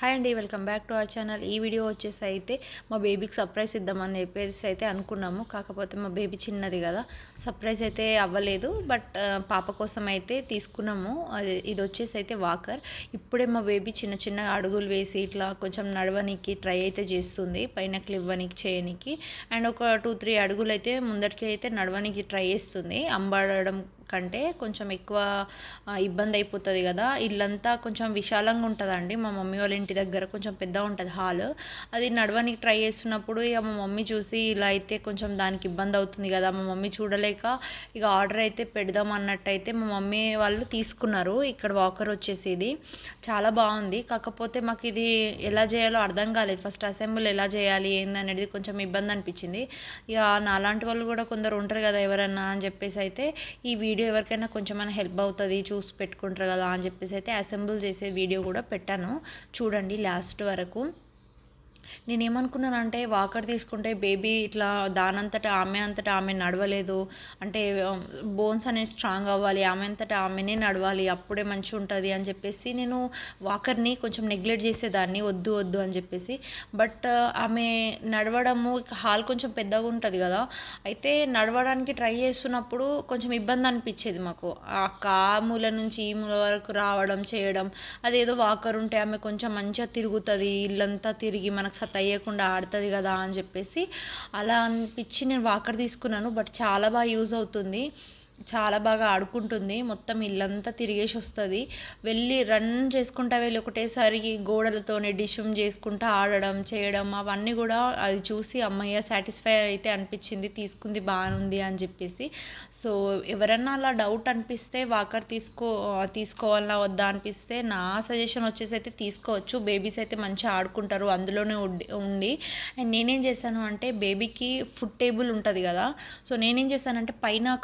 Hi అండి, welcome back to our channel. ఈ video వచ్చేసి అయితే మా బేబీకి సర్ప్రైజ్ ఇద్దామని చెప్పేసి అయితే అనుకున్నాము. కాకపోతే మా బేబీ చిన్నది కదా, సర్ప్రైజ్ అయితే అవ్వలేదు. బట్ పాప కోసం అయితే తీసుకున్నాము. ఇది వచ్చేసి అయితే వాకర్. ఇప్పుడే మా బేబీ చిన్న చిన్న అడుగులు వేసి ఇట్లా కొంచెం నడవనికి ట్రై అయితే చేస్తుంది, పైనకి ఇవ్వనికి చేయనికి. అండ్ ఒక 2-3 అడుగులు అయితే ముందటికి అయితే నడవనికి ట్రై చేస్తుంది. అంబడడం కంటే కొంచెం ఎక్కువ ఇబ్బంది అయిపోతుంది కదా. ఇల్లంతా కొంచెం విశాలంగా ఉంటుందండి. మా మమ్మీ వాళ్ళ ఇంటి దగ్గర కొంచెం పెద్ద ఉంటుంది హాల్. అది నడవడానికి ట్రై చేస్తున్నప్పుడు ఇక మా మమ్మీ చూసి ఇలా అయితే కొంచెం దానికి ఇబ్బంది అవుతుంది కదా, మా మమ్మీ చూడలేక ఇక ఆర్డర్ అయితే పెడదాం అన్నట్టయితే మా మమ్మీ వాళ్ళు తీసుకున్నారు. ఇక్కడ వాకర్ వచ్చేసి ఇది చాలా బాగుంది. కాకపోతే మాకు ఇది ఎలా చేయాలో అర్థం కాలేదు. ఫస్ట్ అసెంబుల్ ఎలా చేయాలి ఏందనేది కొంచెం ఇబ్బంది అనిపించింది. ఇక నాలాంటి వాళ్ళు కూడా కొందరు ఉంటారు కదా ఎవరన్నా అని చెప్పేసి అయితే ఈ వీడియో ఎవరికైనా కొంచెమైనా హెల్ప్ అవుతుంది, చూసి పెట్టుకుంటారు కదా అని చెప్పేసి అయితే అసెంబుల్ చేసే వీడియో కూడా పెట్టాను. చూడండి లాస్ట్ వరకు. నేనేమనుకున్నానంటే వాకర్ తీసుకుంటే బేబీ ఇట్లా దానంతటా ఆమె నడవలేదు అంటే బోన్స్ అనేది స్ట్రాంగ్ అవ్వాలి, ఆమె అంతటా ఆమెనే నడవాలి, అప్పుడే మంచిగా ఉంటుంది అని చెప్పేసి నేను వాకర్ని కొంచెం నెగ్లెక్ట్ చేసేదాన్ని, వద్దు వద్దు అని చెప్పేసి. బట్ ఆమె నడవడము హాల్ కొంచెం పెద్దగా ఉంటుంది కదా, అయితే నడవడానికి ట్రై చేస్తున్నప్పుడు కొంచెం ఇబ్బంది అనిపించేది మాకు. ఆ మూల నుంచి ఈ మూల వరకు రావడం చేయడం. అదేదో వాకర్ ఉంటే ఆమె కొంచెం మంచిగా తిరుగుతుంది, ఇల్లంతా తిరిగి మనకు సతయ్యకుండా ఆడుతుంది కదా అని చెప్పేసి అలా అనిపించి నేను వాకర్ తీసుకున్నాను. బట్ చాలా బాగా యూజ్ అవుతుంది, చాలా బాగా ఆడుకుంటుంది, మొత్తం ఇల్లంతా తిరిగేసి వస్తుంది. వెళ్ళి రన్ చేసుకుంటా వెళ్ళి ఒకటేసారి గోడలతోనే డిషుమ్ చేసుకుంటా ఆడడం చేయడం అవన్నీ కూడా అది చూసి అమ్మయ్య సాటిస్ఫై అయితే అనిపించింది, తీసుకుంది బాగుంది అని చెప్పేసి. సో ఎవరన్నా అలా డౌట్ అనిపిస్తే వాకర్ తీసుకోవాలా వద్దా అనిపిస్తే నా సజెషన్ వచ్చేసి అయితే తీసుకోవచ్చు. బేబీస్ అయితే మంచిగా ఆడుకుంటారు అందులోనే ఉండి. అండ్ నేనేం చేశాను అంటే బేబీకి ఫుడ్ టేబుల్ ఉంటుంది కదా, సో నేనేం చేశానంటే పైన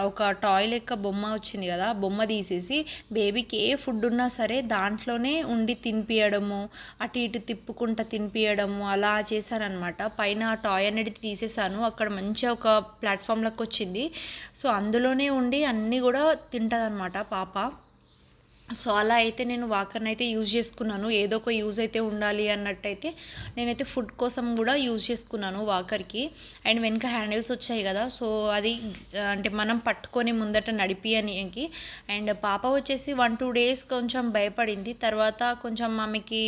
ఒక టాయ్ లెక్క బొమ్మ వచ్చింది కదా, బొమ్మ తీసేసి బేబీకి ఏ ఫుడ్ ఉన్నా సరే దాంట్లోనే ఉండి తినిపియడము, అటు ఇటు తిప్పుకుంటా తినిపియడము అలా చేశానమాట. పైన టాయ్ అనేది తీసేసాను, అక్కడ మంచిగా ఒక ప్లాట్ఫామ్లకు వచ్చింది. సో అందులోనే ఉండి అన్నీ కూడా తింటుందన్నమాట పాప. సో అలా అయితే నేను వాకర్ని అయితే యూజ్ చేసుకున్నాను. ఏదో ఒక యూజ్ అయితే ఉండాలి అన్నట్టయితే నేనైతే ఫుడ్ కోసం కూడా యూజ్ చేసుకున్నాను వాకర్కి. అండ్ వెనక హ్యాండిల్స్ వచ్చాయి కదా, సో అది అంటే మనం పట్టుకొని ముందట నడిపియనికి. అండ్ పాప వచ్చేసి 1-2 డేస్ కొంచెం భయపడింది. తర్వాత కొంచెం ఆమెకి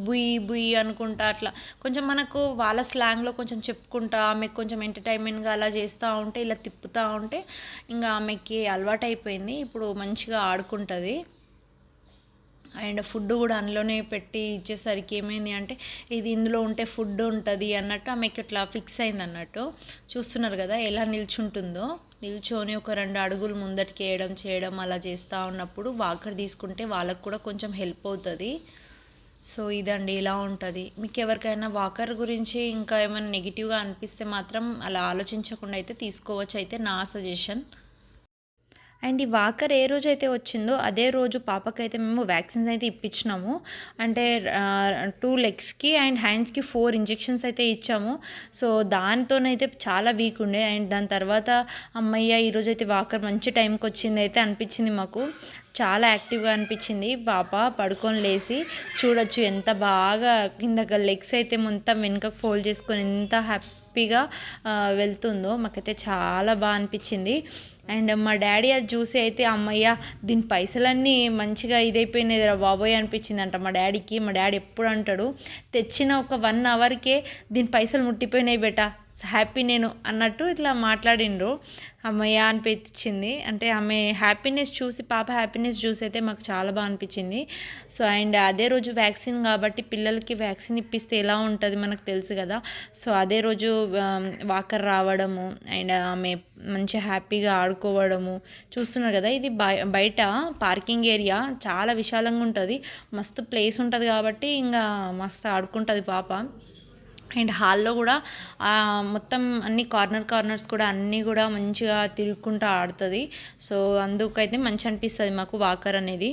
బుయ్యి బుయ్యి అనుకుంటా అట్లా కొంచెం మనకు వాళ్ళ స్లాంగ్లో కొంచెం చెప్పుకుంటా ఆమెకు కొంచెం ఎంటర్టైన్మెంట్గా అలా చేస్తూ ఉంటే ఇలా తిప్పుతూ ఉంటే ఇంకా ఆమెకి అలవాటు అయిపోయింది. ఇప్పుడు మంచిగా ఆడుకుంటుంది. అండ్ ఫుడ్ కూడా అందులోనే పెట్టి ఇచ్చేసరికి ఏమైంది అంటే ఇది ఇందులో ఉంటే ఫుడ్ ఉంటుంది అన్నట్టు ఆమెకి ఇట్లా ఫిక్స్ అయింది అన్నట్టు. చూస్తున్నారు కదా ఎలా నిల్చుంటుందో, నిల్చొని ఒక 2 అడుగులు ముందటికి చేయడం అలా చేస్తూ ఉన్నప్పుడు వాకర్ తీసుకుంటే వాళ్ళకు కూడా కొంచెం హెల్ప్ అవుతుంది. సో ఇదండి ఇలా ఉంటుంది. మీకు ఎవరికైనా వాకర్ గురించి ఇంకా ఏమైనా నెగిటివ్గా అనిపిస్తే మాత్రం అలా ఆలోచించకుండా అయితే తీసుకోవచ్చు అయితే నా సజెషన్. అండ్ ఈ వాకర్ ఏ రోజు అయితే వచ్చిందో అదే రోజు పాపకైతే మేము వ్యాక్సిన్స్ అయితే ఇప్పించినాము. అంటే 2 లెగ్స్కి అండ్ హ్యాండ్స్కి 4 ఇంజెక్షన్స్ అయితే ఇచ్చాము. సో దానితోనైతే చాలా వీక్ ఉండే. అండ్ దాని తర్వాత అమ్మయ్య ఈరోజు అయితే వాకర్ మంచి టైంకి వచ్చింది అయితే అనిపించింది మాకు. చాలా యాక్టివ్గా అనిపించింది పాప. పడుకొని లేసి చూడొచ్చు ఎంత బాగా కిందకి లెగ్స్ అయితే మొత్తం వెనుకకు ఫోల్డ్ చేసుకొని ఎంత హ్యాపీగా వెళ్తుందో మాకైతే చాలా బాగా అనిపించింది. అండ్ మా డాడీ అది చూసి అయితే అమ్మయ్య దీని పైసలన్నీ మంచిగా ఇదైపోయినాయి రా బాబోయ్ అనిపించిందంట మా డాడీకి. మా డాడీ ఎప్పుడు అంటాడు తెచ్చిన ఒక 1 అవర్కే దీని పైసలు ముట్టిపోయినాయి బేటా, హ్యాపీ నేను అన్నట్టు ఇట్లా మాట్లాడిండ్రు. అమ్మయ్య అనిపించింది. అంటే ఆమె హ్యాపీనెస్ చూసి పాప హ్యాపీనెస్ చూసి అయితే మాకు చాలా బాగా అనిపించింది. సో అండ్ అదే రోజు వ్యాక్సిన్ కాబట్టి పిల్లలకి వ్యాక్సిన్ ఇప్పిస్తే ఎలా ఉంటుంది మనకు తెలుసు కదా. సో అదే రోజు వాకర్ రావడము అండ్ ఆమె మంచిగా హ్యాపీగా ఆడుకోవడము చూస్తున్నారు కదా. ఇది బయట పార్కింగ్ ఏరియా చాలా విశాలంగా ఉంటుంది, మస్తు ప్లేస్ ఉంటుంది కాబట్టి ఇంకా మస్తు ఆడుకుంటుంది పాప. అండ్ హాల్లో కూడా మొత్తం అన్ని కార్నర్స్ కూడా అన్నీ కూడా మంచిగా తిరుగుకుంటూ ఆడుతుంది. సో అందుకైతే మంచి అనిపిస్తుంది మాకు వాకర్ అనేది.